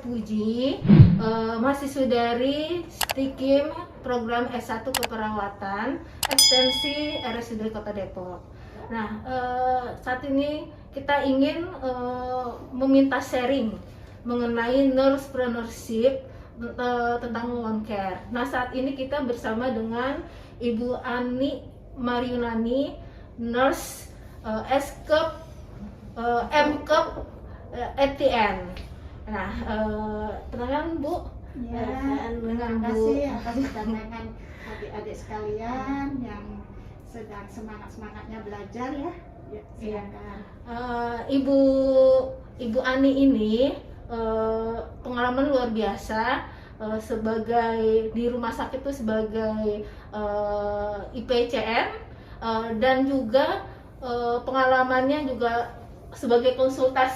Puji, mahasiswa dari STIKIM program S1 Keperawatan Ekstensi RSUD Kota Depok. Nah, saat ini kita ingin meminta sharing mengenai nursepreneurship tentang home care. Nah, saat ini kita bersama dengan Ibu Ani Mariunani, nurse S-Cup M-Cup ETN. Nah, perkenalkan Bu. Ya, terima kasih atas kedatangan adik-adik sekalian yang sedang semangat-semangatnya belajar ya. Ya, silakan. Ibu Ani ini pengalaman luar biasa sebagai di rumah sakit itu sebagai IPCN dan juga pengalamannya juga sebagai konsultan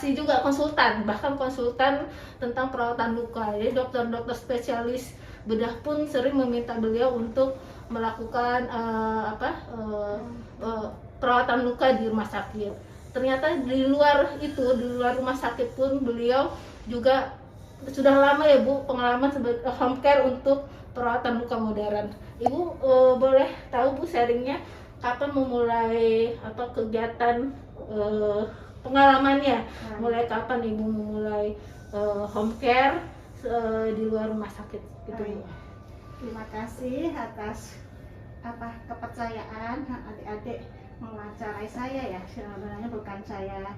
tentang perawatan luka. Jadi dokter-dokter spesialis bedah pun sering meminta beliau untuk melakukan perawatan luka di rumah sakit. Ternyata di luar rumah sakit pun beliau juga sudah lama ya Bu pengalaman sebagai home care untuk perawatan luka modern. Ibu boleh tahu Bu sharingnya kapan memulai atau kegiatan pengalamannya, mulai kapan Ibu memulai home care di luar rumah sakit gitu Bu. Terima kasih atas kepercayaan adik-adik mewawancarai saya ya. Sebenarnya bukan saya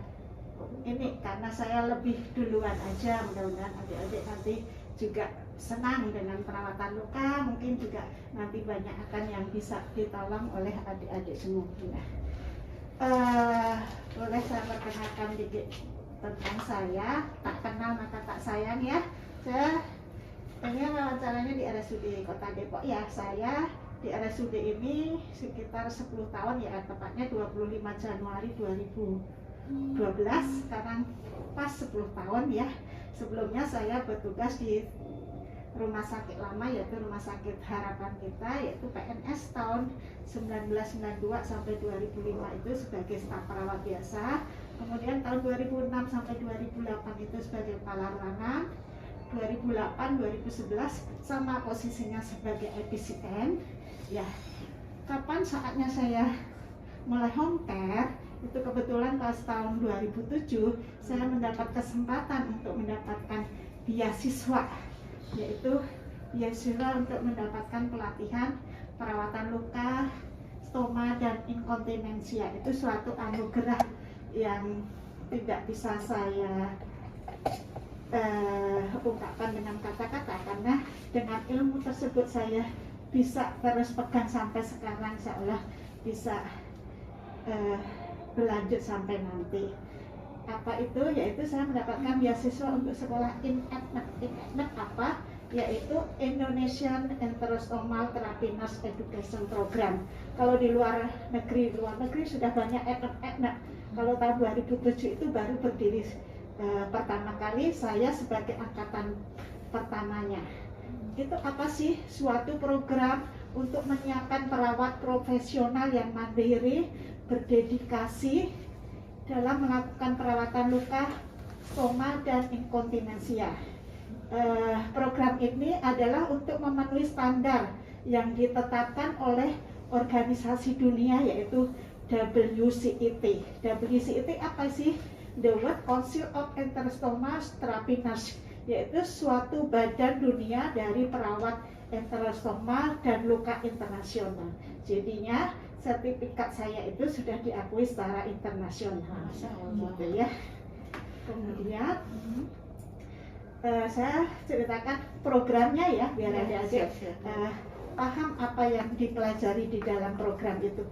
ini karena saya lebih duluan aja, mudah-mudahan adik-adik nanti juga senang dengan perawatan luka, mungkin juga nanti banyak akan yang bisa ditolong oleh adik-adik semua. Boleh saya perkenalkan dikit tentang saya, tak kenal maka tak sayang ya. Ini wawancaranya di RSUD Kota Depok ya. Saya di RSUD ini sekitar 10 tahun ya, tepatnya 25 Januari 2012, sekarang pas 10 tahun ya. Sebelumnya saya bertugas di rumah sakit lama yaitu Rumah Sakit Harapan Kita, yaitu PNS tahun 1992 sampai 2005 itu sebagai staf perawat biasa. Kemudian tahun 2006 sampai 2008 itu sebagai kepala ruangan. 2008-2011 sama posisinya sebagai IPCN. Ya, kapan saatnya saya mulai home care? Itu kebetulan pas tahun 2007 saya mendapat kesempatan untuk mendapatkan beasiswa, yaitu beasiswa untuk mendapatkan pelatihan perawatan luka, stoma dan inkontinensia. Itu suatu anugerah yang tidak bisa saya ungkapkan dengan kata-kata, karena dengan ilmu tersebut saya bisa terus pegang sampai sekarang, seolah bisa berlanjut sampai nanti. Apa itu? Yaitu saya mendapatkan beasiswa untuk sekolah INET apa? Yaitu Indonesian Enterostomal Therapy Nurse Education Program. Kalau di luar negeri sudah banyak INET. Kalau tahun 2007 itu baru berdiri pertama kali, saya sebagai angkatan pertamanya. Itu apa sih? Suatu program untuk menyiapkan perawat profesional yang mandiri, berdedikasi dalam melakukan perawatan luka, stoma dan inkontinensia. Program ini adalah untuk memenuhi standar yang ditetapkan oleh organisasi dunia, yaitu WCET. WCET apa sih? The World Council of Enterostomal Therapy Nurse, yaitu suatu badan dunia dari perawat enterostomal dan luka internasional. Jadinya sertifikat saya itu sudah diakui secara internasional, gitu ya. Kemudian saya ceritakan programnya ya, biar adik-adik paham apa yang dipelajari di dalam program itu.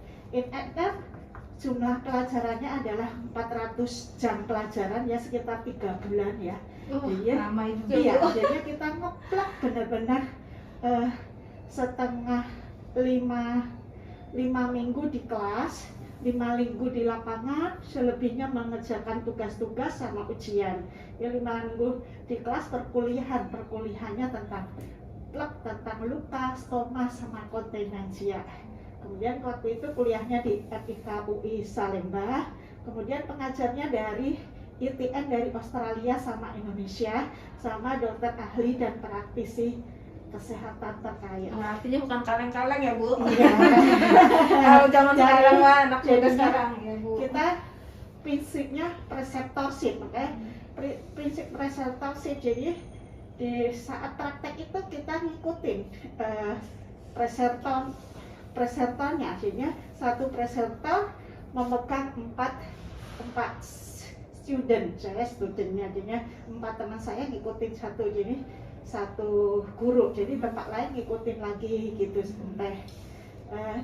Jumlah pelajarannya adalah 400 jam pelajaran ya, sekitar 3 bulan ya. Ramai juga Iya, Bu. jadi kita ngeplak benar-benar setengah 5 minggu di kelas, 5 minggu di lapangan, selebihnya mengerjakan tugas-tugas sama ujian. Ya 5 minggu di kelas perkuliahannya tentang luka, stoma sama kontinensia. Kemudian waktu itu kuliahnya di FIK UI Salemba. Kemudian pengajarnya dari ITN dari Australia sama Indonesia, sama dokter ahli dan praktisi kesehatan terkait. Nah, artinya bukan kaleng-kaleng ya Bu? Iya. Kalau zaman Jadi- sekarang mah anak muda jadinya sekarang ya Bu. Kita prinsipnya preceptorship, oke? Prinsip preceptorship, jadi di saat praktek itu kita ngikutin preceptornya, jadinya satu preceptor memegang empat student, saya studentnya, jadinya 4 teman saya ngikutin satu, jadi satu guru, jadi tempat lain ngikutin lagi gitu sampai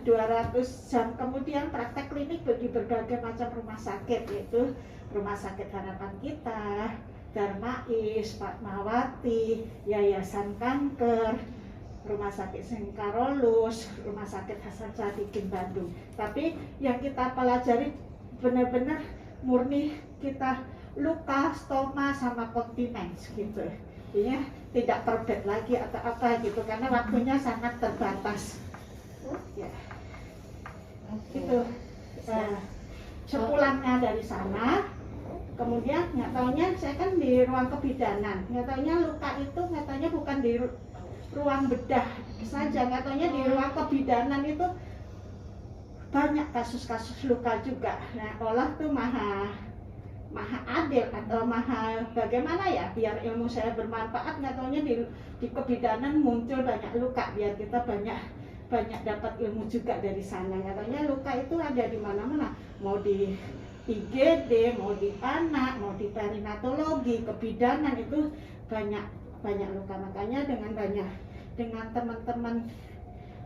200 jam kemudian praktek klinik di berbagai macam rumah sakit, yaitu Rumah Sakit Harapan Kita, Darmais, Fatmawati, Yayasan Kanker, Rumah Sakit Sengkarolus, Rumah Sakit Hasan Sadikin Bandung. Tapi yang kita pelajari benar-benar murni kita luka, stoma, sama kontinens gitu. Jadi tidak perbed lagi atau apa gitu karena waktunya sangat terbatas. Ya. Itu sepulangnya dari sana, kemudian nggak taunya saya kan di ruang kebidanan, nggak taunya luka itu nggak taunya bukan di ruang bedah saja, nggak taunya di ruang kebidanan itu banyak kasus-kasus luka juga. Nah, Allah tuh maha adil atau maha bagaimana ya biar ilmu saya bermanfaat, nggak taunya di kebidanan muncul banyak luka biar kita banyak dapat ilmu juga dari sana. Katanya luka itu ada di mana-mana, mau di IGD, mau di anak, mau di perinatologi, kebidanan itu banyak luka. Makanya dengan teman-teman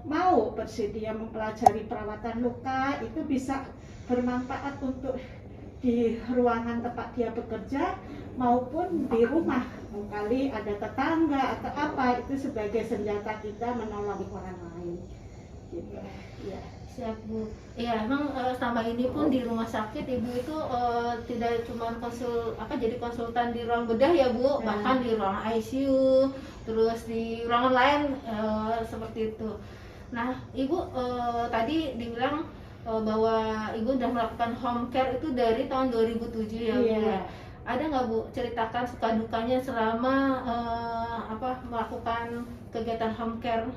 mau bersedia mempelajari perawatan luka itu bisa bermanfaat untuk di ruangan tempat dia bekerja maupun di rumah. Kali ada tetangga atau apa, itu sebagai senjata kita menolong orang lain. Gitu. Ya. Siap Bu. Iya, emang selama ini pun di rumah sakit Ibu itu tidak cuma jadi konsultan di ruang bedah ya Bu, bahkan di ruang ICU, terus di ruangan lain seperti itu. Nah, Ibu tadi dibilang bahwa Ibu sudah melakukan home care itu dari tahun 2007 ya Bu. Iya. Ada nggak Bu ceritakan suka dukanya selama melakukan kegiatan home care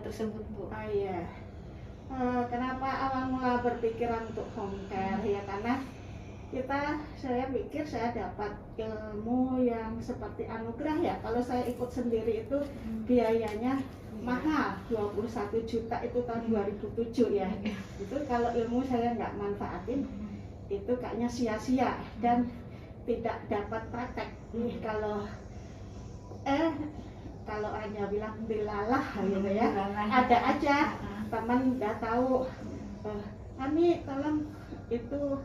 tersebut Bu? Oh iya. Kenapa awal mula berpikiran untuk home care ya karena saya pikir saya dapat ilmu yang seperti anugerah ya. Kalau saya ikut sendiri itu biayanya mahal, 21 juta itu tahun 2007 ya. Itu kalau ilmu saya nggak manfaatin itu kayaknya sia-sia dan tidak dapat praktek. Kalau hanya bilang dilalah gitu ya, ada aja teman udah tahu, Ami tolong itu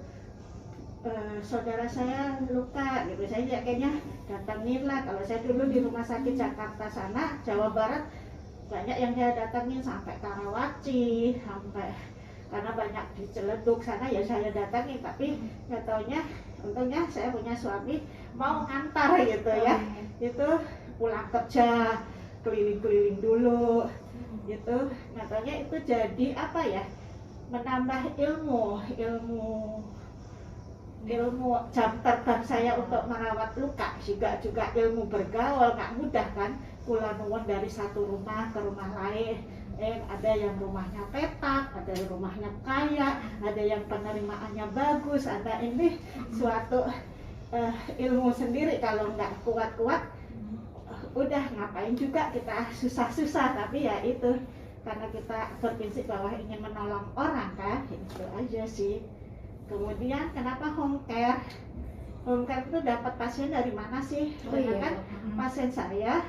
saudara saya luka gitu, saya kayaknya datangin lah. Kalau saya dulu di rumah sakit Jakarta sana, Jawa Barat banyak yang saya datangin sampai Karawaci, sampai karena banyak di Ciledug sana ya saya datangin, tapi nggak taunya untungnya saya punya suami mau ngantar gitu ya, itu pulang kerja keliling-keliling dulu gitu. Katanya itu jadi apa ya, menambah ilmu jam terbang saya untuk merawat luka, juga ilmu bergaul nggak mudah kan, kula nuwun dari satu rumah ke rumah lain. Ada yang rumahnya petak, ada yang rumahnya kaya, ada yang penerimaannya bagus, ada ini suatu ilmu sendiri. Kalau nggak kuat-kuat udah ngapain juga kita susah-susah, tapi ya itu karena kita berprinsip bahwa ingin menolong orang kan, itu aja sih. Kemudian kenapa home care? Home care itu dapat pasien dari mana sih? Kan pasien saya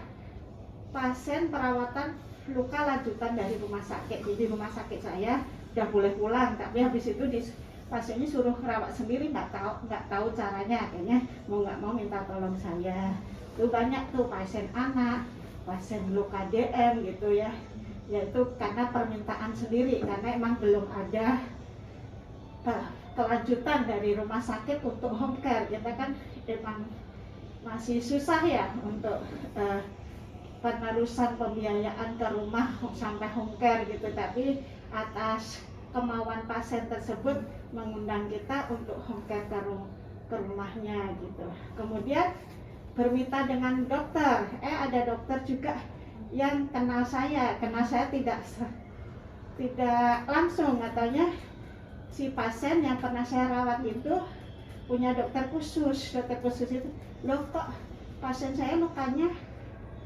pasien perawatan luka lanjutan dari rumah sakit. Jadi rumah sakit saya udah boleh pulang, tapi habis itu pasiennya suruh rawat sendiri, nggak tahu caranya, akhirnya mau nggak mau minta tolong saya. Itu banyak tuh pasien anak, pasien luka DM gitu ya, yaitu karena permintaan sendiri, karena emang belum ada kelanjutan dari rumah sakit untuk home care. Kita kan emang masih susah ya untuk penerusan pembiayaan ke rumah sampai home care gitu, tapi atas kemauan pasien tersebut mengundang kita untuk home care ke rumahnya gitu. Kemudian bermitra dengan dokter, ada dokter juga yang kenal saya tidak langsung, katanya si pasien yang pernah saya rawat itu punya dokter khusus itu, loh kok pasien saya lukanya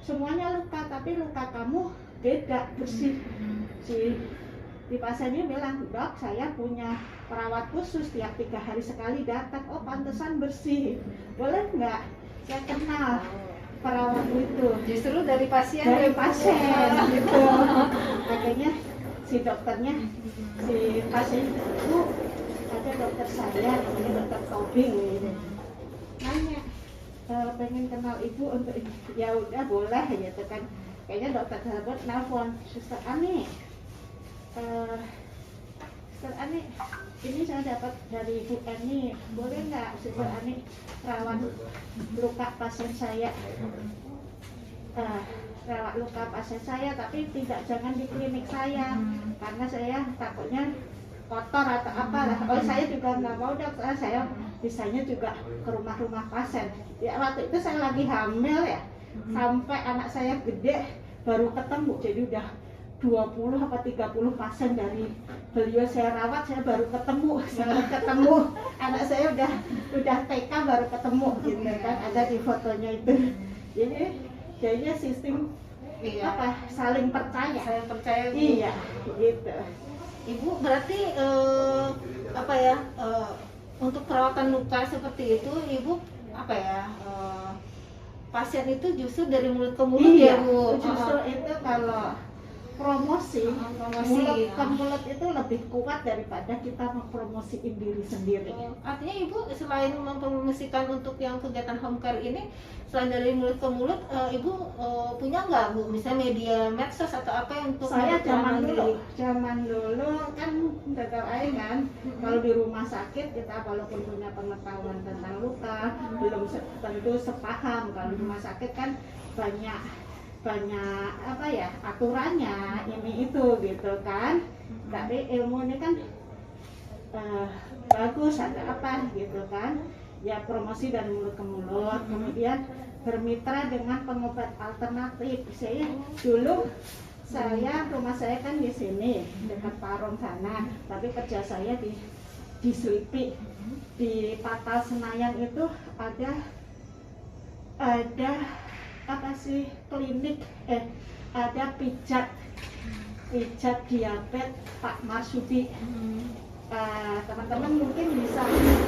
semuanya luka, tapi luka kamu beda, bersih. Si pasiennya bilang, dok saya punya perawat khusus, tiap 3 hari sekali datang. Oh pantesan bersih, boleh nggak saya kenal perawat itu? Justru dari pasien gitu. Makanya si dokternya, si pasien itu, ada dokter saya namanya dokter Tobing gitu. Nanya, pengen kenal ibu untuk ini. Ya udah boleh gitu kan. Kayaknya dokter sahabat nelfon, Suster Ani, Suster Ani, ini saya dapat dari Bu Ani, boleh nggak Suster Ani rawat luka pasien saya? Rawat luka pasien saya, tapi jangan di klinik saya, karena saya takutnya kotor atau apalah. Oh saya juga nggak mau dok, saya bisanya juga ke rumah-rumah pasien. Ya waktu itu saya lagi hamil ya, sampai anak saya gede baru ketemu, jadi udah 20 apa 30 pasien dari beliau saya rawat, saya baru ketemu anak saya udah TK baru ketemu gitu kan, ada di fotonya itu. Jadi jadinya sistem saling percaya iya gitu. Ibu berarti untuk perawatan luka seperti itu ibu pasien itu justru dari mulut ke mulut iya, ya Bu? Justru itu kalau promosi mulut ke mulut itu lebih kuat daripada kita mempromosiin diri sendiri. Artinya ibu selain mempromosikan untuk yang kegiatan home care ini, selain dari mulut ke mulut, ibu punya nggak Bu misalnya media medsos atau apa yang untuk saya zaman dulu kan gagal air kan. Kalau di rumah sakit kita walaupun punya pengetahuan tentang luka belum tentu sepaham. Kalau di rumah sakit kan banyak aturannya ini itu gitu kan, tapi ilmu ini kan bagus, ada apa gitu kan ya, promosi dari mulut ke mulut. Kemudian bermitra dengan pengobat alternatif. Rumah saya kan di sini dekat Parung sana, tapi kerja saya di Selipi, di Patal Senayan itu ada klinik, ada pijat diabetes Pak Marsudi. Teman-teman mungkin bisa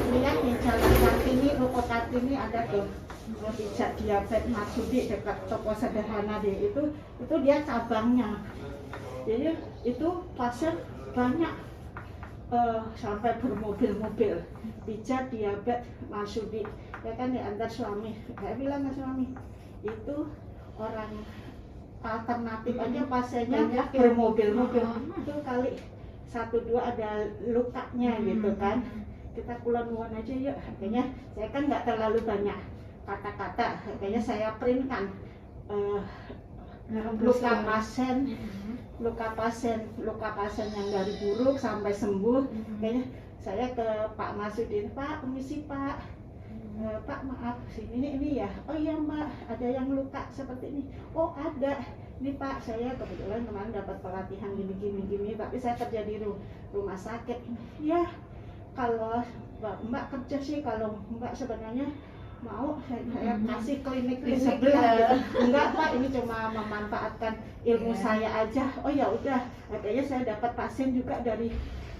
lihat di Jalan Kartini, Ruko Kartini ada tuh pijat diabetes Marsudi dekat toko sederhana itu dia cabangnya. Jadi itu pasien banyak, sampai bermobil-mobil pijat diabetes Marsudi. Ya kan diantar suami, saya bilang ke suami, itu orang alternatif aja pasiennya bermobil-mobil, itu kali 1-2 ada lukanya gitu kan, kita kulon aja yuk. Akhirnya saya kan nggak terlalu banyak kata-kata, akhirnya saya printkan luka pasien yang dari buruk sampai sembuh. Kayaknya saya ke Pak Masudin, Pak permisi Pak, Pak maaf ini ya, oh iya Mbak ada yang luka seperti ini, oh ada ini Pak, saya kebetulan kemarin dapat pelatihan gini, tapi saya kerja di rumah sakit ya. Kalau Mbak kerja sih, kalau Mbak sebenarnya mau saya kasih klinik di sebelah gitu. Enggak Pak, ini cuma memanfaatkan ilmu saya aja. Oh ya udah, akhirnya saya dapat pasien juga dari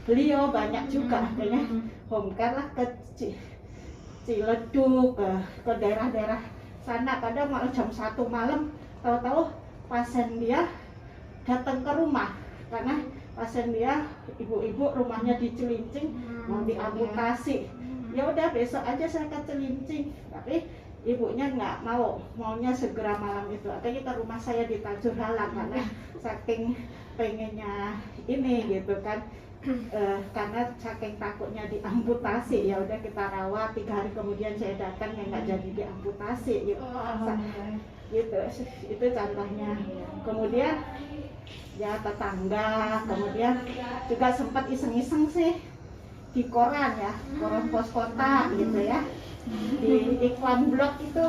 beliau banyak juga, akhirnya home care lah ke Ciledug, ke daerah-daerah sana. Kadang malah jam 1 malam tahu-tahu pasien dia datang ke rumah, karena pasien dia ibu-ibu rumahnya di Cilincing mau diamputasi. Ya udah besok aja saya ke Cilincing, tapi ibunya nggak maunya segera malam itu. Akhirnya ke rumah saya di Tanjung Halang karena saking pengennya ini gitu kan. Karena saking takutnya diamputasi, ya udah kita rawat, 3 hari kemudian saya datang yang nggak jadi diamputasi gitu. Gitu itu contohnya. Kemudian ya tetangga, kemudian juga sempat iseng-iseng sih di koran ya, koran pos kota gitu ya, di iklan blog itu,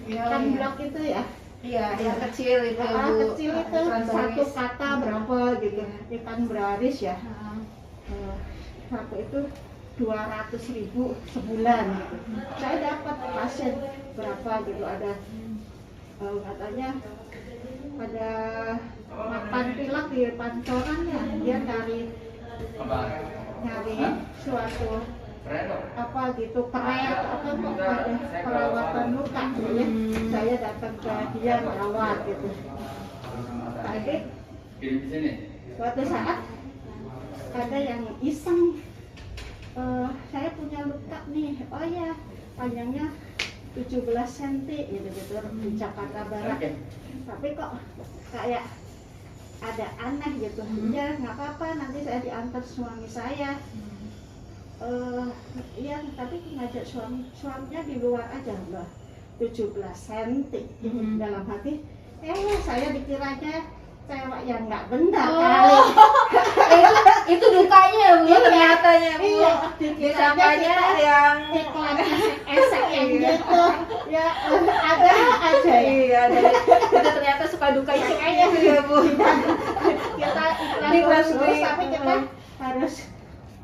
iklan blog itu ya. Iya, yang kecil itu Kecil itu satu kata berapa gitu, ikan beraris ya. Satu itu 200.000 sebulan gitu. Saya dapat pasien berapa gitu, ada katanya ada makan pilak di pancoran ya, dia nyari suatu apa gitu peret apa kok ada perawatan luka gitu ya. Saya datang ke dia merawat gitu. Tapi suatu saat ada yang iseng, saya punya luka nih, oh ya panjangnya 17 cm gitu di Jakarta Barat, tapi kok kayak ada aneh gitu. Ya nggak apa-apa, nanti saya diantar suami saya. Iya, tapi ngajak suaminya di luar aja loh, 17 cm. Dalam hati, saya dikiranya cewek yang nggak benar kali. itu dukanya Bu, ternyatanya Bu. Iya, Disangkanya yang iklan esek yang gitu. Ya ada aja ya. iya, itu ternyata suka duka kayaknya ya Bu. Kita iklan terus, tapi kita harus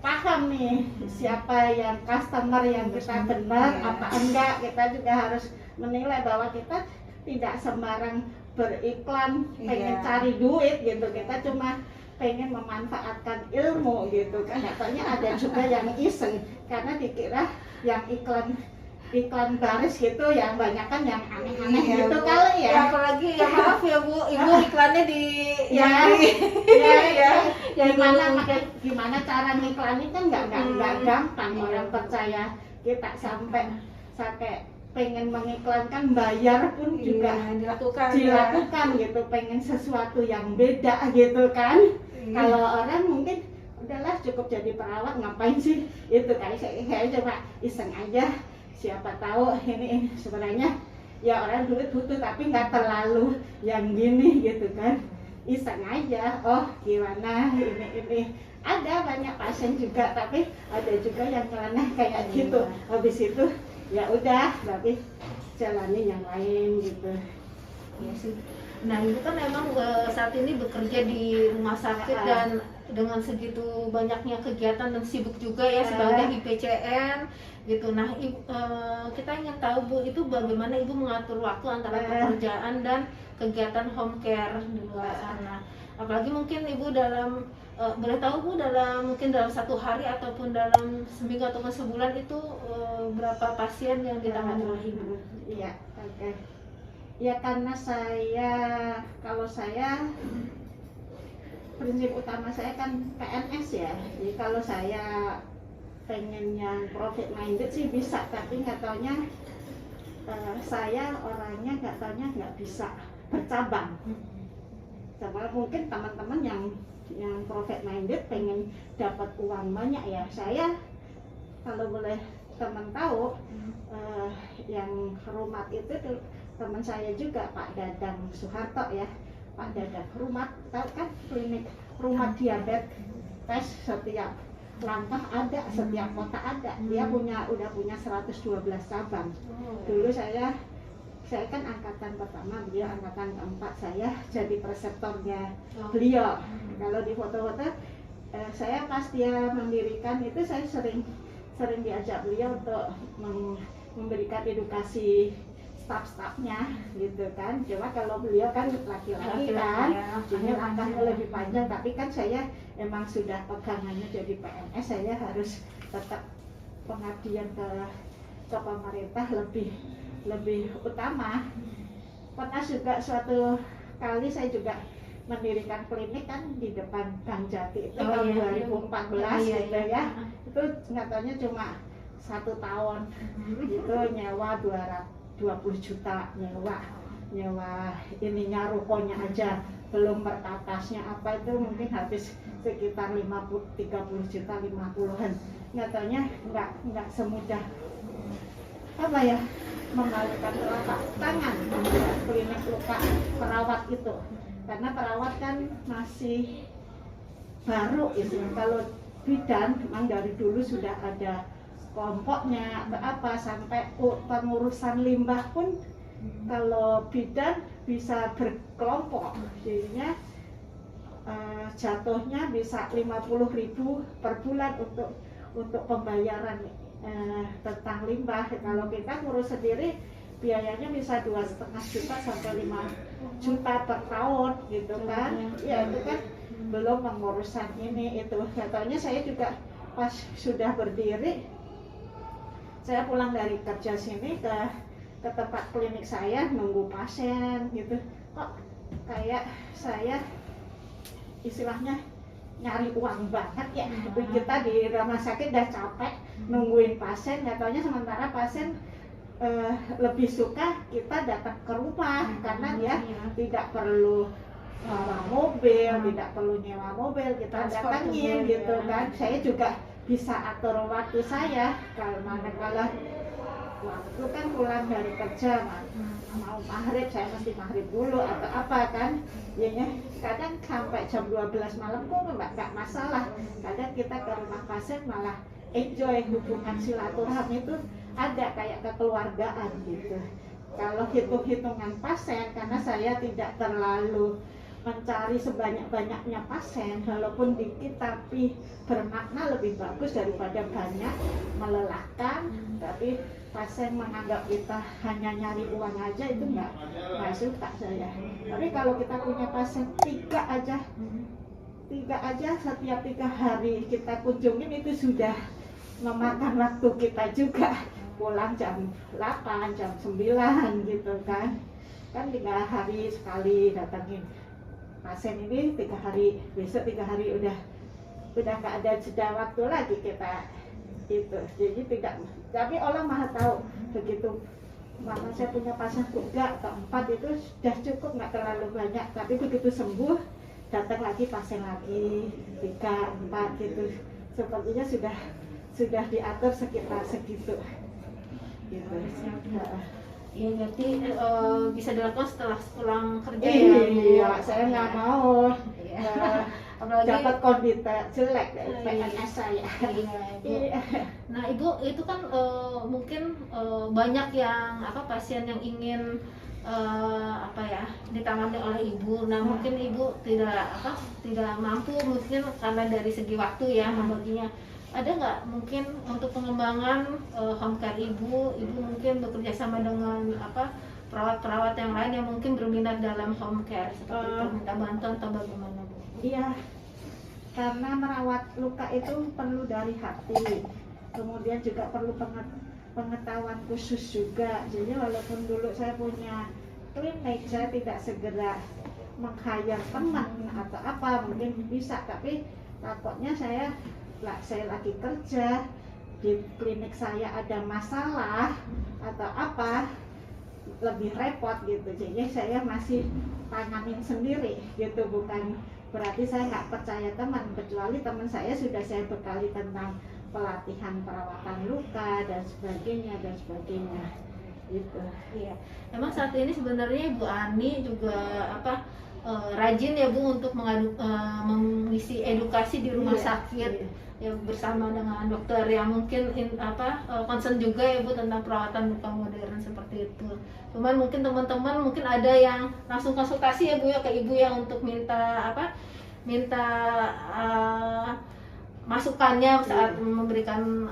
paham nih siapa yang customer yang kita benar apa enggak. Kita juga harus menilai bahwa kita tidak sembarang beriklan pengen cari duit gitu, kita cuma pengen memanfaatkan ilmu gitu kan. Katanya ada juga yang iseng karena dikira yang iklan baris gitu yang banyak kan yang aneh-aneh gitu Bu. Kali ya. Apalagi ya maaf ya Bu, Ibu iklannya di gimana cara ngiklanin kan nggak gampang. Orang percaya kita sampai pengen mengiklankan, bayar pun juga dilakukan gitu, pengen sesuatu yang beda gitu kan. Kalau orang mungkin udahlah cukup jadi perawat, ngapain sih itu, kayak saya coba iseng aja, siapa tahu ini sebenarnya ya orang duit butuh tapi nggak terlalu yang gini gitu kan, iseng aja. Oh gimana ini ada banyak pasien juga, tapi ada juga yang nyeleneh kayak gitu. Habis itu ya udah, tapi jalani yang lain gitu. Iya sih. Nah Ibu kan memang saat ini bekerja di rumah sakit dan dengan segitu banyaknya kegiatan dan sibuk juga ya sebagai IPCN gitu. Nah kita ingin tahu Bu, itu bagaimana Ibu mengatur waktu antara pekerjaan dan kegiatan home care di luar sana. Apalagi mungkin Ibu dalam boleh tahu Bu, mungkin dalam satu hari ataupun dalam seminggu ataupun sebulan itu berapa pasien yang ditangani oleh Ibu? Iya, oke. Ya karena kalau saya prinsip utama saya kan PNS ya. Jadi kalau saya pengen yang profit minded sih bisa, tapi nggak taunya saya orangnya nggak bisa bercabang. Sama mungkin teman-teman yang profit minded pengen dapat uang banyak ya. Saya kalau boleh teman tahu, yang Rumat itu teman saya juga, Pak Dadang Soeharto ya. Pak Dadang Rumat, tahu kan klinik Rumat diabetes, tes setiap langkah ada, setiap kota ada. Dia udah punya 112 cabang. Dulu saya kan angkatan pertama, beliau angkatan keempat. Saya jadi preseptornya beliau. Kalau di foto-foto saya pas dia mendirikan itu, saya sering diajak beliau untuk memberikan edukasi staf-stafnya gitu kan. Cuma kalau beliau kan laki-laki kan, jadi langkahnya lebih panjang. Tapi kan saya emang sudah pegangannya jadi PNS, saya harus tetap pengabdian ke pemerintah lebih utama. Pernah juga suatu kali saya juga mendirikan klinik kan di depan Gang Jati itu tahun 2014 gitu ya. Itu nyatanya cuma 1 tahun gitu, nyewa 20 juta nyewa ininya, rukonya aja, belum perkatasnya apa itu mungkin habis sekitar 30 juta, 50-an. Nyatanya nggak semudah apa ya menggalakkan telapak tangan klinik luka perawat itu, karena perawat kan masih baru itu. Kalau bidan memang dari dulu sudah ada kelompoknya atau apa, sampai pengurusan limbah pun kalau bidan bisa berkelompok, jadinya jatuhnya bisa 50.000 per bulan untuk pembayaran tentang limbah. Kalau kita ngurus sendiri biayanya bisa 2,5 juta sampai 5 juta per tahun gitu kan. Ya itu kan belum pengurusan ini itu. Contohnya saya juga pas sudah berdiri, saya pulang dari kerja sini ke tempat klinik saya nunggu pasien gitu, kok kayak saya istilahnya nyari uang banget ya. Kita di rumah sakit udah capek nungguin pasien, katanya sementara pasien lebih suka kita datang ke rumah karena dia tidak perlu mobil, tidak perlu nyewa mobil, kita datangin gitu kan. Saya juga bisa atur waktu saya, kalau manakala waktu kan pulang dari kerja mau maghrib, saya mesti maghrib dulu atau apa kan, ya kadang sampai jam 12 malam kok nggak masalah. Kadang kita ke rumah pasien malah enjoy, hubungan silaturahmi itu ada kayak kekeluargaan gitu. Kalau hitung-hitungan pasien, karena saya tidak terlalu mencari sebanyak-banyaknya pasien, walaupun dikit tapi bermakna lebih bagus daripada banyak melelahkan. Tapi pasien menganggap kita hanya nyari uang aja, itu nggak suka saya. Tapi kalau kita punya pasien tiga aja setiap 3 hari kita kunjungin, itu sudah memakan waktu kita juga. Pulang jam 8, jam 9 gitu kan 3 hari sekali datangin pasien ini, 3 hari, besok 3 hari udah nggak ada jeda waktu lagi kita itu. Jadi tidak, tapi Allah maha tahu, begitu mama saya punya pasien 3 atau 4 itu sudah cukup, nggak terlalu banyak. Tapi begitu sembuh datang lagi pasien lagi 3, 4 gitu, sepertinya sudah diatur sekitar segitu gitu. Iya, berarti bisa dilakukan setelah pulang kerja iya, ya? saya nggak mau Apalagi dapat kondisi jelek dari PNS saya. Iya, nah Ibu itu kan mungkin banyak yang pasien yang ingin ditangani oleh Ibu. Nah mungkin Ibu tidak mampu, mungkin karena dari segi waktu ya membaginya. Ada nggak mungkin untuk pengembangan home care Ibu mungkin bekerja sama dengan perawat-perawat yang lain yang mungkin berminat dalam home care, seperti itu, minta bantuan atau bagaimana Bu? Iya, karena merawat luka itu perlu dari hati, kemudian juga perlu pengetahuan khusus juga. Jadi walaupun dulu saya punya klinik, saya tidak segera meng-hire teman atau apa, mungkin bisa, tapi takutnya saya lagi kerja di klinik saya ada masalah atau apa, lebih repot gitu. Jadi saya masih tanganin sendiri gitu, bukan berarti saya nggak percaya teman, kecuali teman saya sudah saya bekali tentang pelatihan perawatan luka dan sebagainya gitu. Iya, emang saat ini sebenarnya Ibu Ani juga rajin ya Bu untuk mengisi edukasi di rumah sakit ya, bersama dengan dokter yang mungkin concern juga ya Bu tentang perawatan luka modern seperti itu. Cuman mungkin teman-teman mungkin ada yang langsung konsultasi ya Bu ya ke Ibu ya untuk minta masukannya saat memberikan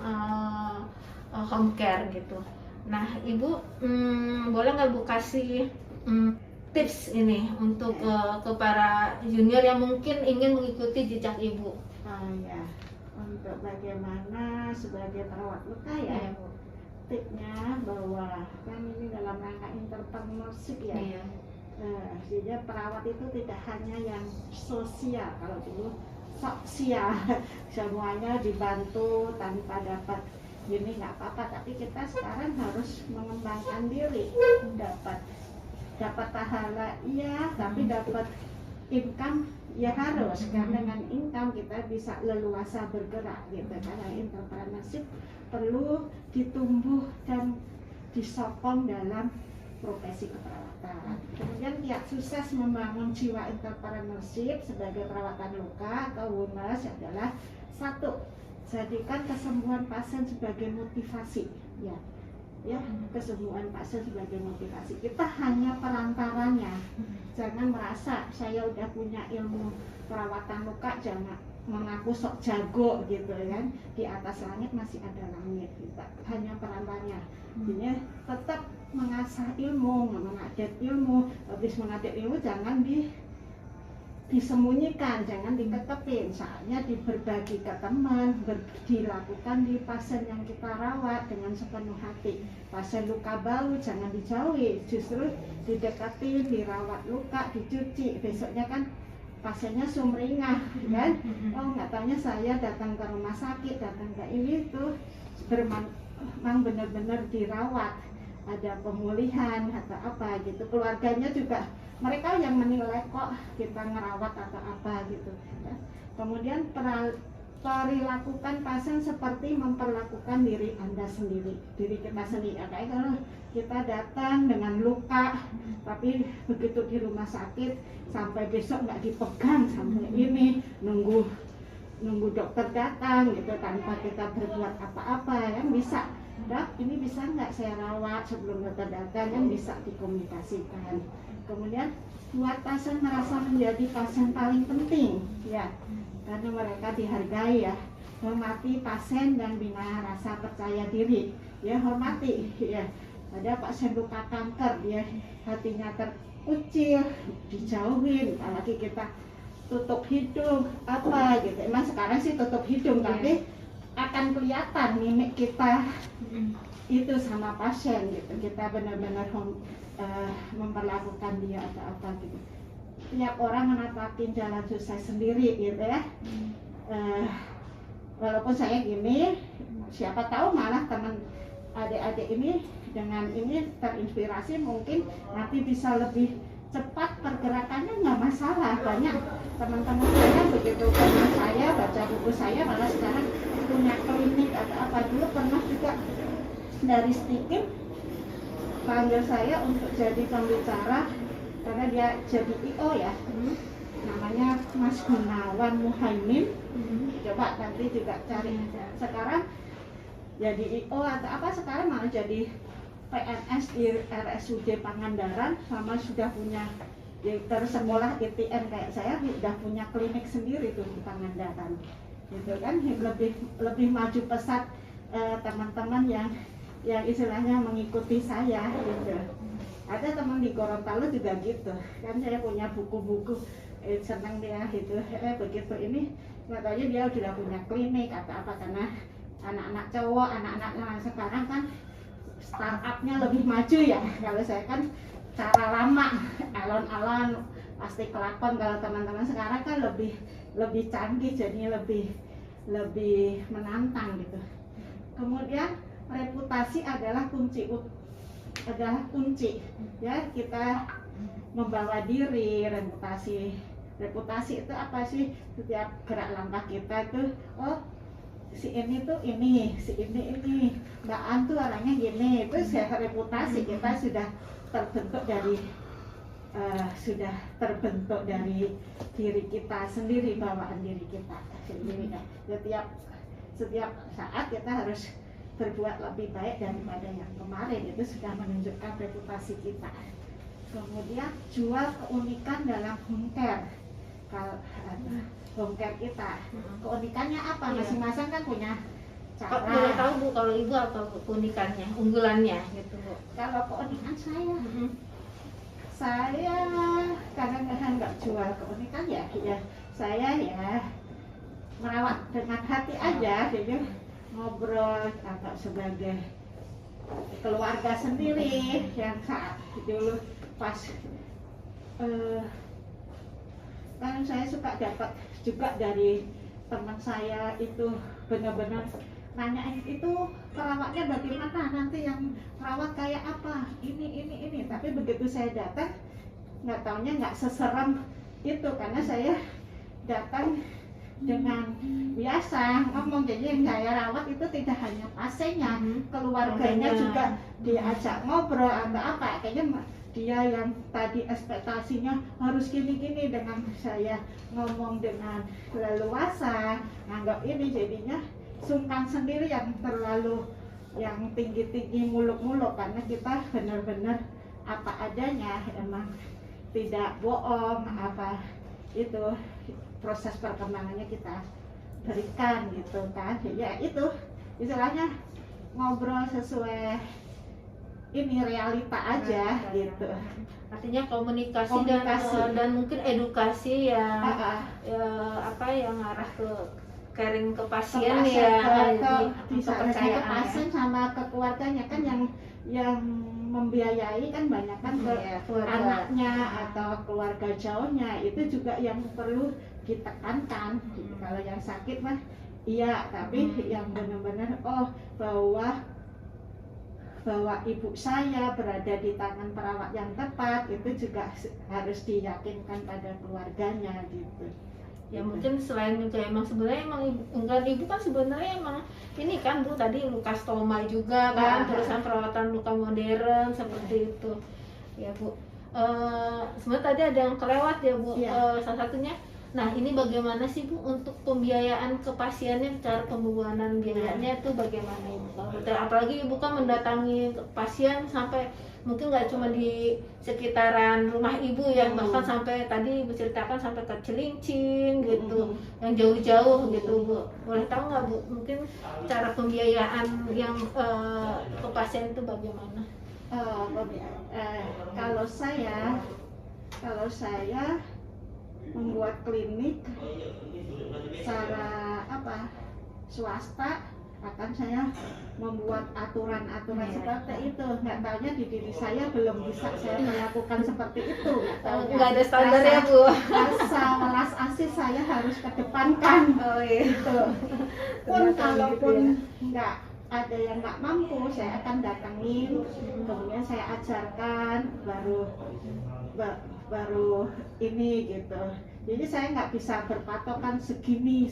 home care gitu. Nah Ibu boleh nggak Bu kasih tips ini untuk ke para junior yang mungkin ingin mengikuti jejak Ibu? Ya, untuk bagaimana sebagai perawat luka ya, tipsnya bahwa kan ini dalam rangka entrepreneurship ya. Iya. Jadi perawat itu tidak hanya yang sosial, kalau dulu sosial semuanya dibantu tanpa dapat ini nggak apa-apa, tapi kita sekarang harus mengembangkan diri, dapat pahala iya, tapi dapat income ya harus, karena dengan income kita bisa leluasa bergerak gitu. Karena entrepreneurship perlu ditumbuh dan disokong dalam profesi keperawatan. Kemudian kiat sukses membangun jiwa entrepreneurship sebagai perawatan luka atau WUNES adalah satu, jadikan kesembuhan pasien sebagai motivasi, ya kesembuhan pasien sebagai motivasi. Kita hanya perantaranya. Jangan merasa saya udah punya ilmu perawatan luka, jangan mengaku sok jago gitu kan. Di atas langit masih ada langit, kita hanya perantaranya. Jadi tetap mengasah ilmu, mengadet ilmu. Habis mengadet ilmu jangan disembunyikan, jangan dikekepin. Saatnya berbagi ke teman, dilakukan di pasien yang kita rawat dengan sepenuh hati. Pasien luka bau jangan dijauhi, justru didekatin, dirawat luka, dicuci. Besoknya kan pasiennya sumringah kan. Oh nggak taunya saya datang ke rumah sakit, datang ke ini tuh memang benar-benar dirawat, ada pemulihan atau apa gitu. Keluarganya juga mereka yang menilai kok kita ngerawat atau apa gitu ya. Kemudian perilakukan pasien seperti memperlakukan diri Anda sendiri, diri kita sendiri. Kayak kalau kita datang dengan luka tapi begitu di rumah sakit sampai besok nggak dipegang, sampai ini nunggu dokter datang gitu tanpa kita berbuat apa-apa, yang bisa Dok, ini bisa nggak saya rawat sebelum dokter datang, yang bisa dikomunikasikan. Kemudian buat pasien merasa menjadi pasien paling penting ya, karena mereka dihargai ya. Hormati pasien dan bina rasa percaya diri ya, hormati ya. Ada pasien luka kanker, dia hatinya terucil, dijauhin, apalagi kita tutup hidung apa gitu. Emang sekarang sih tutup hidung, tapi akan kelihatan mimik kita itu sama pasien gitu. Kita benar-benar memperlakukan dia atau apa gitu. Tiap orang menatakin jalan sukses sendiri gitu ya. Walaupun saya gini, siapa tahu malah teman adik-adik ini dengan ini terinspirasi, mungkin nanti bisa lebih cepat pergerakannya, nggak masalah. Banyak teman-teman saya begitu kenal saya, baca buku saya, malah sekarang punya klinik atau apa. Dulu pernah juga dari Stikim panggil saya untuk jadi pembicara karena dia jadi IO ya, namanya Mas Gunawan Muhaimin. Coba nanti juga cari. Sekarang jadi IO atau apa, sekarang malah jadi PNS di RSUD Pangandaran, sama sudah punya direktur sekolah ITN kayak saya, sudah punya klinik sendiri tuh di Pangandaran gitu kan. Lebih maju pesat teman-teman yang istilahnya mengikuti saya gitu. Ada teman di Gorontalo juga gitu kan, saya punya buku-buku, senang dia gitu. Begitu ini katanya dia sudah punya klinik atau apa, karena anak-anak cowok, anak-anak sekarang kan startupnya lebih maju ya. Kalau saya kan cara lama, alon-alon pasti kelakon. Kalau teman-teman sekarang kan lebih canggih, jadi lebih menantang gitu. Kemudian reputasi adalah kunci ya. Kita membawa diri, reputasi itu apa sih? Setiap gerak langkah kita itu, oh si ini tuh ini, si ini Mbak An tuh orangnya gini. Itu reputasi kita sudah terbentuk dari diri kita sendiri, bawaan diri kita sendiri. Setiap saat kita harus berbuat lebih baik daripada yang kemarin. Itu sudah menunjukkan reputasi kita. Kemudian jual keunikan dalam home care. Kalau home care kita, keunikannya apa? Masing-masing kan punya cara. Boleh tahu Bu, kalau Ibu apa keunikannya, unggulannya gitu Bu? Kalau keunikan saya kadang-kadang nggak jual keunikan ya, saya ya merawat dengan hati aja, jadi ngobrol atau sebagai keluarga sendiri. Yang saat dulu pas kan saya suka dapat juga dari teman saya itu, benar-benar nanyain itu perawatnya bagaimana, nanti yang perawat kayak apa, ini. Tapi begitu saya datang, nggak taunya nggak seserem itu, karena saya datang dengan biasa ngomong. Jadi yang saya rawat itu tidak hanya pasiennya, keluarganya juga diajak ngobrol atau apa. Kayaknya dia yang tadi ekspektasinya harus gini-gini, dengan saya ngomong dengan leluasa, nganggap ini, jadinya sungkan sendiri yang terlalu yang tinggi-tinggi muluk-muluk, karena kita benar-benar apa adanya, emang tidak bohong, apa itu proses perkembangannya kita berikan gitu kan. Ya itu istilahnya ngobrol sesuai ini realita aja gitu. Artinya komunikasi. Dan mungkin edukasi yang apa yang arah ke caring ke pasien bisa ke pasien sama ke keluarganya kan, yang membiayai kan banyak kan ke anaknya atau keluarga jauhnya, itu juga yang perlu ditekankan. Kalau yang sakit mah iya, tapi yang benar-benar bahwa ibu saya berada di tangan perawat yang tepat, itu juga harus diyakinkan pada keluarganya gitu. Ya mungkin selain juga emang sebenarnya ibu kan sebenarnya emang ini kan Bu tadi luka stoma juga kan, terusan perawatan luka modern seperti itu ya Bu. Sebenarnya tadi ada yang kelewat ya Bu, salah satunya. Nah ini bagaimana sih Bu untuk pembiayaan ke pasiennya, cara pembuahan biayanya itu bagaimana Ibu? Apalagi Ibu kan mendatangi pasien sampai mungkin nggak cuma di sekitaran rumah Ibu ya, bahkan sampai tadi Ibu ceritakan sampai ke Cilincing gitu, yang jauh-jauh gitu Bu. Boleh tahu nggak Bu mungkin cara pembiayaan yang ke pasien itu bagaimana? Kalau saya membuat klinik secara swasta, akan saya membuat aturan-aturan seperti itu. Nggak taunya di diri saya belum bisa saya melakukan seperti itu. Nggak ada standar ya Bu. Rasa welas asih saya harus kedepankan. Gitu. Kalaupun nggak ada yang nggak mampu, saya akan datangin, kemudian saya ajarkan, baru ini gitu. Jadi saya nggak bisa berpatokan segini,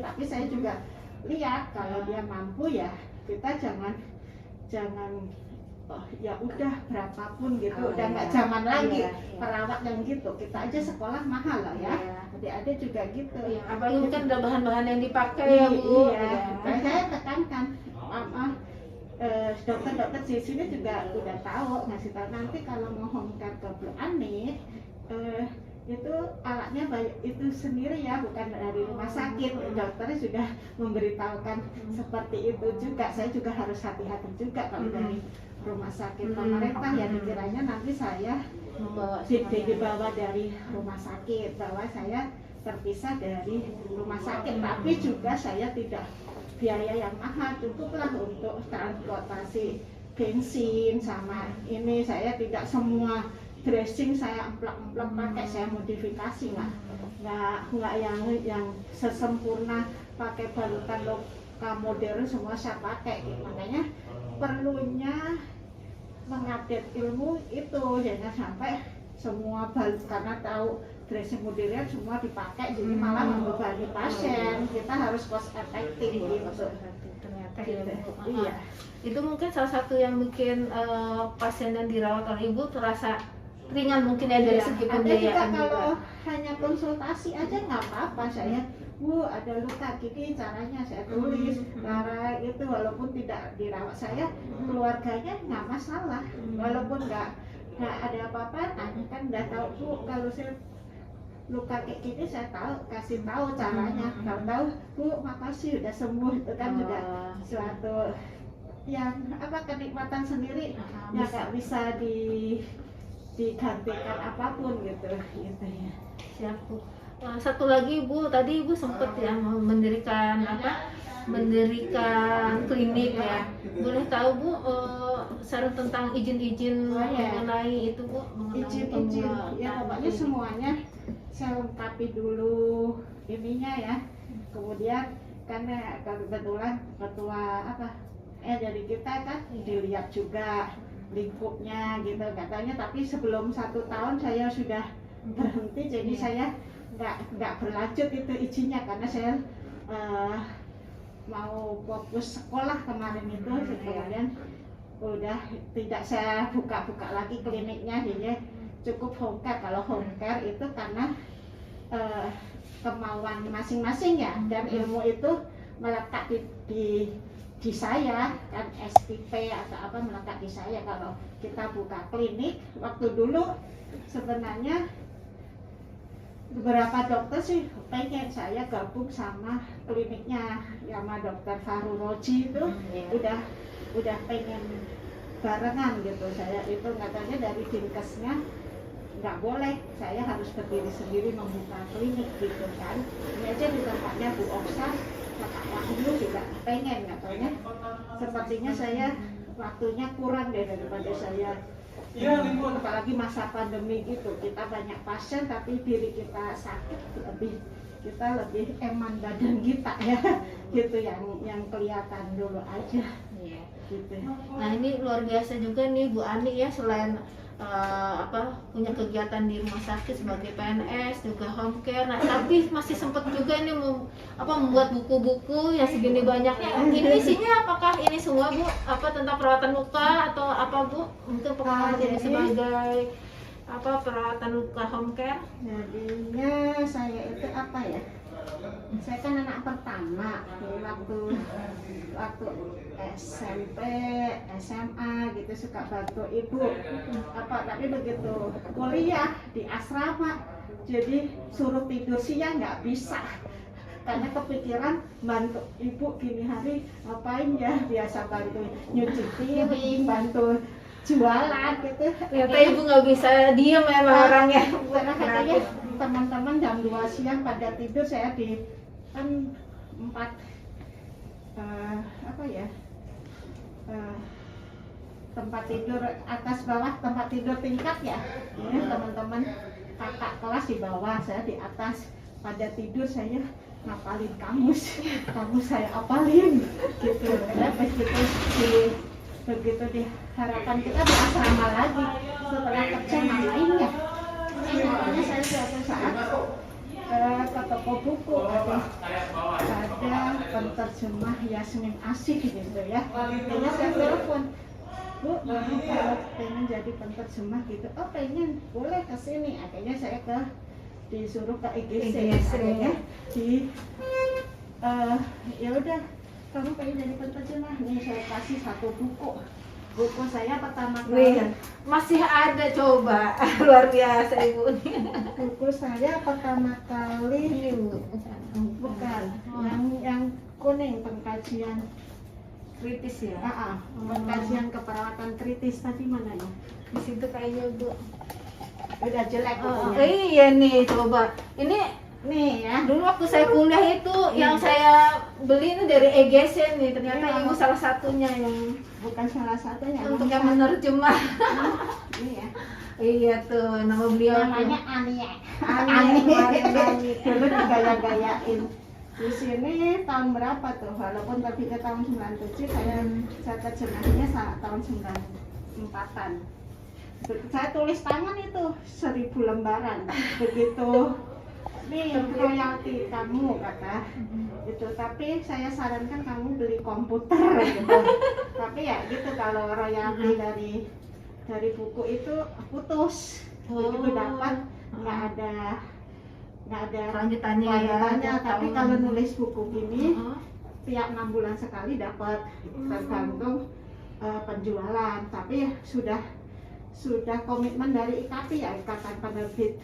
tapi saya juga lihat kalau dia mampu ya kita jangan ya udah berapapun gitu, udah nggak zaman lagi perawat yang gitu. Kita aja sekolah mahal loh ya, adik-adik juga gitu. Apalagi kan ada bahan-bahan yang dipakai ya Bu. Saya tekankan, dokter-dokter di sini juga udah tahu, ngasih tahu nanti kalau mau home care ke Bu Ani, itu alatnya itu sendiri ya, bukan dari rumah sakit. Dokternya sudah memberitahukan seperti itu juga. Saya juga harus hati-hati juga kalau dari rumah sakit pemerintah ya, dikiranya nanti saya dibawa dari rumah sakit, bahwa saya terpisah dari rumah sakit. Tapi juga saya tidak biaya yang mahal, cukuplah untuk transportasi bensin sama ini. Saya tidak semua dressing saya emplak-emplak pakai, saya modifikasi, nggak yang sesempurna pakai balutan loka modern semua saya pakai. Makanya perlunya mengupdate ilmu itu, jangan sampai semua balut karena tahu dressing modern semua dipakai, jadi malah membebani pasien. Kita harus cost effective gitu. Ternyata iya. Itu mungkin salah satu yang bikin pasien yang dirawat oleh Ibu terasa ringan mungkin ya dari segi pembiayaan juga. Kalau hanya konsultasi aja nggak apa-apa, saya Bu ada luka gini caranya, saya tulis cara itu, walaupun tidak dirawat saya, keluarganya nggak masalah. Walaupun nggak ada apa-apa, tanya kan udah tahu Bu, kalau saya luka kayak gini saya kasih tahu caranya. Kalau tahu Bu makasih udah sembuh, itu kan juga suatu yang kenikmatan sendiri yang nggak bisa digantikan apapun gitu ya. Siap Bu. Satu lagi Bu, tadi Ibu sempat ya mendirikan klinik ya. Boleh tahu Bu saran tentang izin-izin mengenai itu Bu? Izin ya, pokoknya semuanya saya lengkapi dulu ininya ya. Kemudian karena kebetulan ketua dari kita kan dilihat juga lingkupnya gitu katanya, tapi sebelum 1 tahun saya sudah berhenti, jadi saya nggak berlanjut itu izinnya karena saya mau fokus sekolah kemarin itu, kemudian udah tidak saya buka lagi kliniknya, jadi cukup home care. Kalau home care itu karena kemauan masing-masing ya, dan ilmu itu melekat di saya kan, SPP atau apa melekat di saya. Kalau kita buka klinik, waktu dulu sebenarnya beberapa dokter sih pengen saya gabung sama kliniknya sama dokter Faru Roji itu, udah pengen barengan gitu. Saya itu katanya dari Dinkesnya nggak boleh, saya harus berdiri sendiri membuka klinik gitu kan. Ini aja di tempatnya Bu Oksa, kakak Wahyu juga pengen, katanya sepertinya saya waktunya kurang deh daripada saya. Apalagi masa pandemi gitu, kita banyak pasien tapi diri kita sakit, kita lebih eman badan kita ya, gitu yang kelihatan dulu aja. Iya. Gitu. Nah ini luar biasa juga nih Bu Ani ya, selain punya kegiatan di rumah sakit sebagai PNS juga home care. Nah tapi masih sempat juga ini membuat buku-buku yang segini banyaknya. Ini isinya apakah ini semua Bu tentang perawatan luka atau apa Bu? Mungkin pengalaman ini sebagai perawatan luka home care. Jadinya saya itu apa ya? Saya kan anak pertama, waktu SMP, SMA gitu suka bantu ibu tapi begitu kuliah di asrama jadi suruh tidur siang nggak bisa karena kepikiran bantu ibu gini hari ngapain ya, biasa bantu nyuci piring, bantu jualan gitu. Ternyata ibu nggak bisa diem memang orangnya. Karena katanya teman-teman jam 2 siang pada tidur, saya di kan 4 tempat tidur atas bawah, tempat tidur tingkat ya, teman-teman kakak kelas di bawah, saya di atas. Pada tidur saya ngapalin kamus saya apalin gitu. Dan begitu di harapan kita di asrama lagi setelah kerja ngapain ya, makanya saya suatu saat ke toko buku ada penterjemah Yasmin Asik gitu ya, akhirnya saya telepon, Bu, kalau pengen jadi penterjemah gitu, oh pengen, boleh kesini. Akhirnya saya disuruh ke IGC, akhirnya ya udah, kamu pengen jadi penterjemah, nih saya kasih 1 buku saya pertama kali. Masih ada, coba. Luar biasa Ibu. Buku saya pertama kali Ini Bu. bukan yang kuning, pengkajian Kritis ya. Pengkajian keperawatan kritis. Tadi mana ya? Di situ kayaknya Bu. Udah jelek bukunya. Iya nih, coba. Ini Nih ya. dulu waktu saya kuliah itu yang saya beli ini dari EGC nih. Ternyata Ibu salah satunya yang Bukan salah satunya. untuk yang menerjemah. Ini ya. Iya tuh, nama beliau Namanya Ania. Ani. Dulu digaya-gayain. Di sini tahun berapa tuh? Walaupun terbitnya tahun 97, saya terjemahnya tahun 94-an. Saya tulis tangan itu 1000 lembaran. Begitu nih royalti kamu kata gitu, tapi saya sarankan kamu beli komputer gitu. Tapi ya gitu, kalau royalti dari buku itu putus, begitu dapat nggak ada lanjutannya. Tapi kalau nulis buku gini tiap 6 bulan sekali dapat, tergantung penjualan. Tapi ya sudah komitmen dari IKP ya, Ikatan Penerbit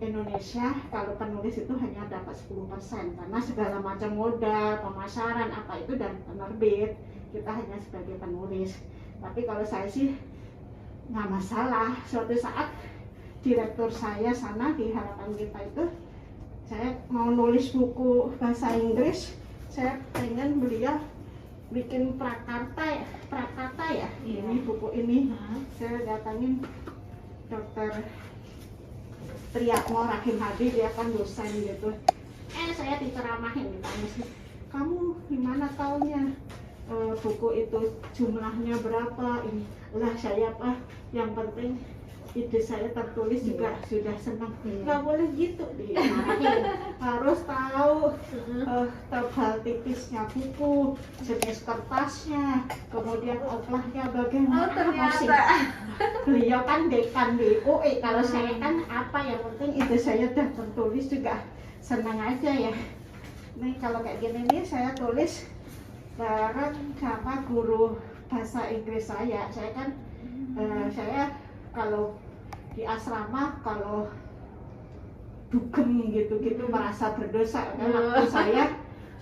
Indonesia, kalau penulis itu hanya dapat 10% karena segala macam modal, pemasaran apa itu dari penerbit, kita hanya sebagai penulis. Tapi kalau saya sih nggak masalah. Suatu saat direktur saya sana di Harapan Kita itu, saya mau nulis buku bahasa Inggris, saya pengen beliau bikin prakata ya, ini buku ini. Saya datangin dokter Triatmo Rahim Hadi, dia kan dosen gitu. Saya diceramahin, ditanya, kamu gimana taunya buku itu jumlahnya berapa? Ini lah saya yang penting ide saya tertulis juga sudah senang. Iya. Nggak boleh gitu dimarahin, harus tahu tebal tipisnya buku, jenis kertasnya, kemudian oplahnya bagaimana. Masih. Beliau kan dekan di UI, kalau saya kan apa, yang penting ide saya udah tertulis juga senang aja ya. Nih kalau kayak gini nih saya tulis bareng sama guru bahasa Inggris saya kan saya kalau di asrama kalau dugem gitu-gitu merasa berdosa kan. Waktu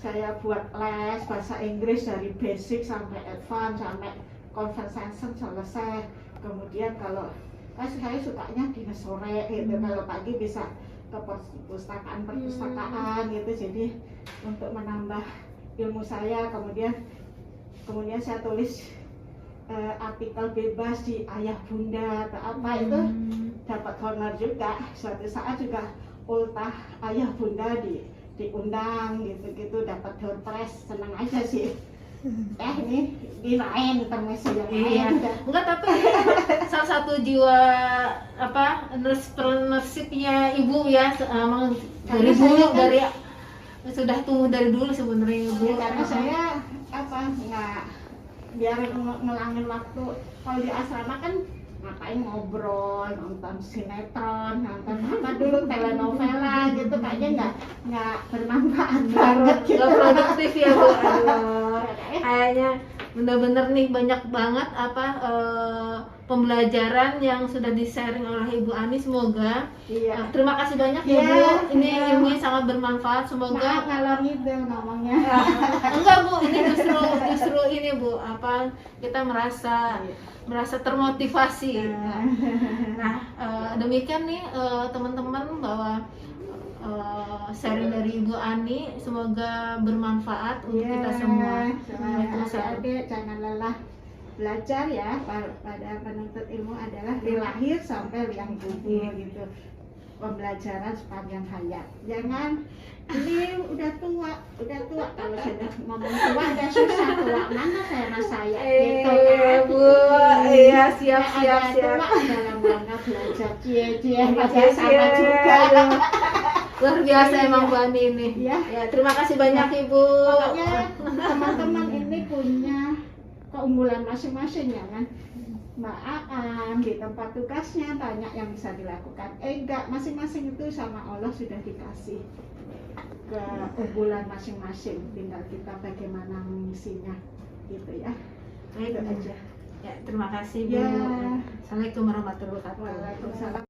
saya buat les bahasa Inggris dari basic sampai advance sampai conversation selesai. Kemudian kalau saya sukanya di sore gitu, kalau pagi bisa ke perpustakaan gitu, jadi untuk menambah ilmu saya. Kemudian saya tulis artikel bebas di Ayah Bunda atau apa, itu dapat honor juga. Suatu saat juga ultah Ayah Bunda diundang gitu dapat door prize, senang aja sih. Ini dirain intermezzo yang lain. Enggak, tapi salah satu jiwa apa entrepreneurship-nya ibu ya, emang dari dulu, dari sudah tumbuh dari dulu sebenarnya ibu. Karena saya nggak biar ngelangin waktu. Kalau di asrama kan ngapain, ngobrol, nonton sinetron, nonton apa dulu, telenovela gitu, kayaknya nggak bermanfaat banget gitu. Nggak produktif ya Bu. Aduh, kayaknya bener-bener nih banyak banget pembelajaran yang sudah di-sharing oleh Ibu Ani. Semoga terima kasih banyak ya Bu. Ini ilmunya sangat bermanfaat. Semoga ngalor ngidul ngomongnya. Enggak Bu, ini justru ini Bu, kita merasa termotivasi. Nah, demikian nih teman-teman, bahwa sharing dari Ibu Ani semoga bermanfaat untuk kita semua. Adik-adik jangan lelah belajar ya. Pada penuntut ilmu adalah dari lahir sampai liang kubur gitu. Pembelajaran sepanjang hayat. Jangan ini udah tua. Kalau sudah ngomong tua udah susah, tua mana saya gitu kan. Bu, iya siap. Tua dalam rangka belajar cie sama juga. Luar biasa emang Bu Ani ini. Ya, terima kasih banyak Ibu. Pokoknya teman-teman ini punya keunggulan masing-masing ya kan. Mbak Aan di tempat tugasnya banyak yang bisa dilakukan. Enggak, masing-masing itu sama Allah sudah dikasih keunggulan masing-masing. Tinggal kita bagaimana mengisinya gitu ya. Itu aja. Ya, terima kasih Bu. Ya. Assalamualaikum warahmatullahi wabarakatuh. Waalaikumsalam.